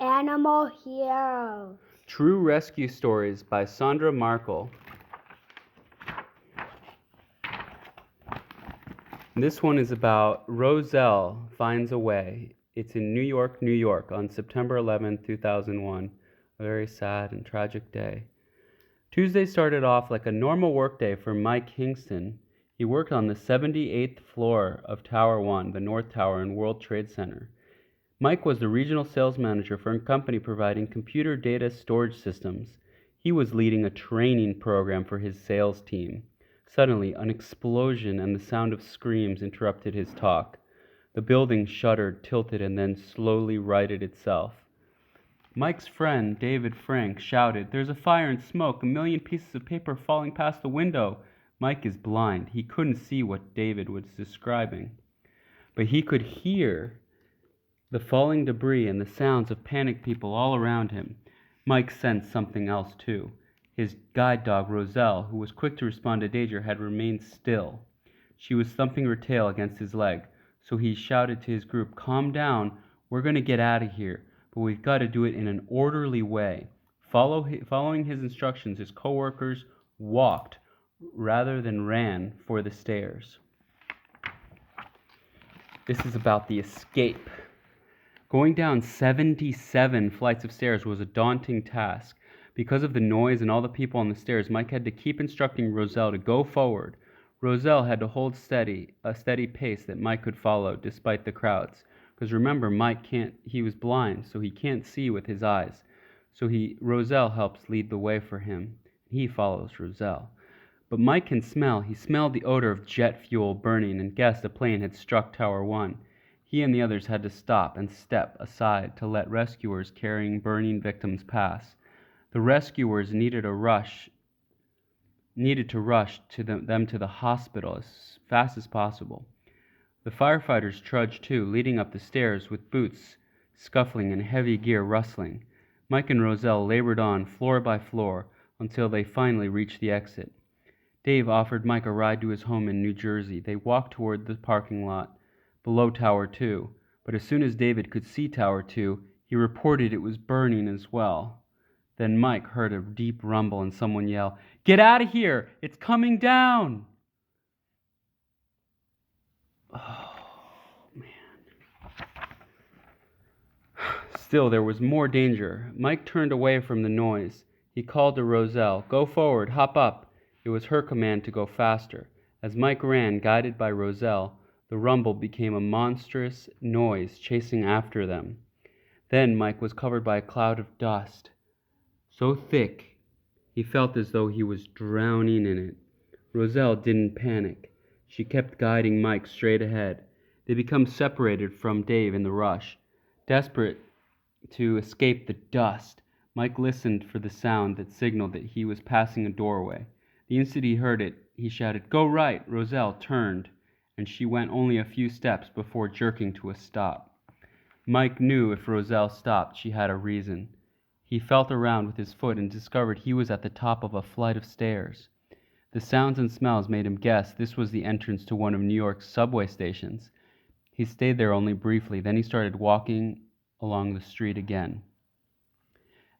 Animal Heroes. True Rescue Stories by Sandra Markle. This one is about Roselle Finds a Way. It's in New York, New York on September 11, 2001. A very sad and tragic day. Tuesday started off like a normal workday for Mike Hingston. He worked on the 78th floor of Tower 1, the North Tower in World Trade Center. Mike was the regional sales manager for a company providing computer data storage systems. He was leading a training program for his sales team. Suddenly, an explosion and the sound of screams interrupted his talk. The building shuddered, tilted, and then slowly righted itself. Mike's friend, David Frank, shouted, "There's a fire and smoke, a million pieces of paper falling past the window." Mike is blind. He couldn't see what David was describing, but he could hear the falling debris and the sounds of panicked people all around him. Mike sensed something else too. His guide dog, Roselle, who was quick to respond to danger, had remained still. She was thumping her tail against his leg, so he shouted to his group, "Calm down, we're going to get out of here, but we've got to do it in an orderly way." Following his instructions, his co-workers walked rather than ran for the stairs. This is about the escape. Going down 77 flights of stairs was a daunting task. Because of the noise and all the people on the stairs, Mike had to keep instructing Roselle to go forward. Roselle had to hold a steady pace that Mike could follow despite the crowds. Because remember, he was blind, so he can't see with his eyes. So Roselle helps lead the way for him. He follows Roselle. But Mike can smell. He smelled the odor of jet fuel burning and guessed a plane had struck Tower 1. He and the others had to stop and step aside to let rescuers carrying burning victims pass. The rescuers needed to rush them to the hospital as fast as possible. The firefighters trudged too, leading up the stairs with boots scuffling and heavy gear rustling. Mike and Roselle labored on floor by floor until they finally reached the exit. Dave offered Mike a ride to his home in New Jersey. They walked toward the parking lot below Tower 2, but as soon as David could see Tower 2, he reported it was burning as well. Then Mike heard a deep rumble and someone yell, "Get out of here! It's coming down!" Oh, man. Still, there was more danger. Mike turned away from the noise. He called to Roselle, "Go forward, hop up." It was her command to go faster. As Mike ran, guided by Roselle, the rumble became a monstrous noise chasing after them. Then Mike was covered by a cloud of dust, so thick he felt as though he was drowning in it. Roselle didn't panic. She kept guiding Mike straight ahead. They became separated from Dave in the rush. Desperate to escape the dust, Mike listened for the sound that signaled that he was passing a doorway. The instant he heard it, he shouted, "Go right!" Roselle turned, and she went only a few steps before jerking to a stop. Mike knew if Roselle stopped, she had a reason. He felt around with his foot and discovered he was at the top of a flight of stairs. The sounds and smells made him guess this was the entrance to one of New York's subway stations. He stayed there only briefly, then he started walking along the street again.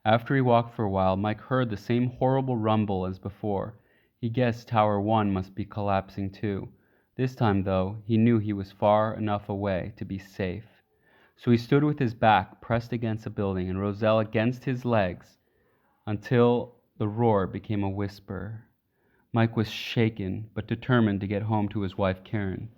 After he walked for a while, Mike heard the same horrible rumble as before. He guessed Tower 1 must be collapsing too. This time, though, he knew he was far enough away to be safe. So he stood with his back pressed against a building and Roselle against his legs until the roar became a whisper. Mike was shaken but determined to get home to his wife Karen.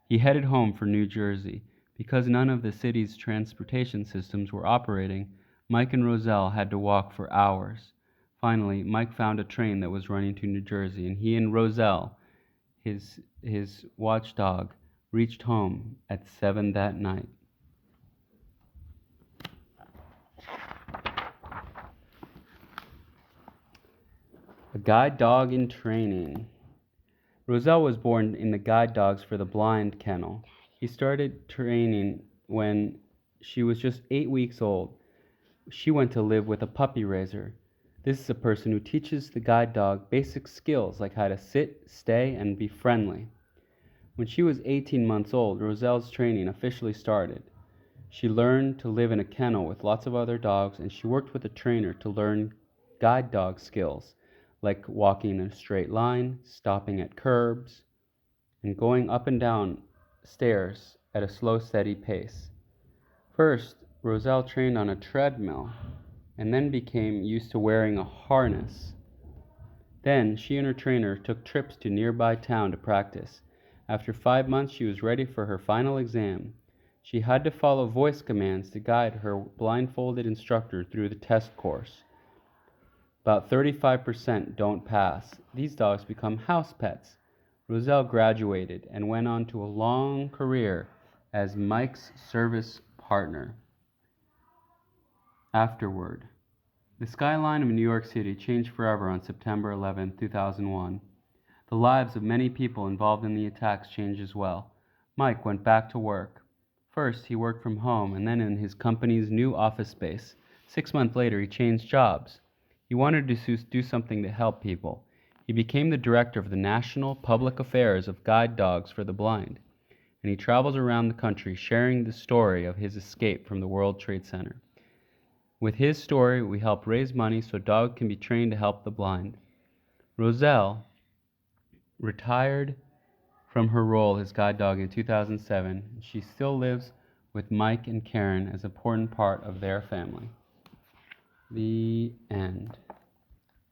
He headed home for New Jersey. Because none of the city's transportation systems were operating, Mike and Roselle had to walk for hours. Finally, Mike found a train that was running to New Jersey, and he and Roselle, his watchdog, reached home at 7 that night. A guide dog in training. Roselle was born in the Guide Dogs for the Blind kennel. He started training when she was just 8 weeks old. She went to live with a puppy raiser. This is a person who teaches the guide dog basic skills like how to sit, stay, and be friendly. When she was 18 months old, Roselle's training officially started. She learned to live in a kennel with lots of other dogs, and she worked with a trainer to learn guide dog skills, like walking in a straight line, stopping at curbs, and going up and down stairs at a slow, steady pace. First, Roselle trained on a treadmill and then became used to wearing a harness. Then she and her trainer took trips to nearby town to practice. After 5 months, she was ready for her final exam. She had to follow voice commands to guide her blindfolded instructor through the test course. About 35% don't pass. These dogs become house pets. Roselle graduated and went on to a long career as Mike's service partner. Afterward, the skyline of New York City changed forever on September 11, 2001. The lives of many people involved in the attacks changed as well. Mike went back to work. First, he worked from home and then in his company's new office space. 6 months later, he changed jobs. He wanted to do something to help people. He became the director of the National Public Affairs of Guide Dogs for the Blind, and he travels around the country sharing the story of his escape from the World Trade Center. With his story, we help raise money so dogs can be trained to help the blind. Roselle retired from her role as guide dog in 2007. She still lives with Mike and Karen as an important part of their family. The end.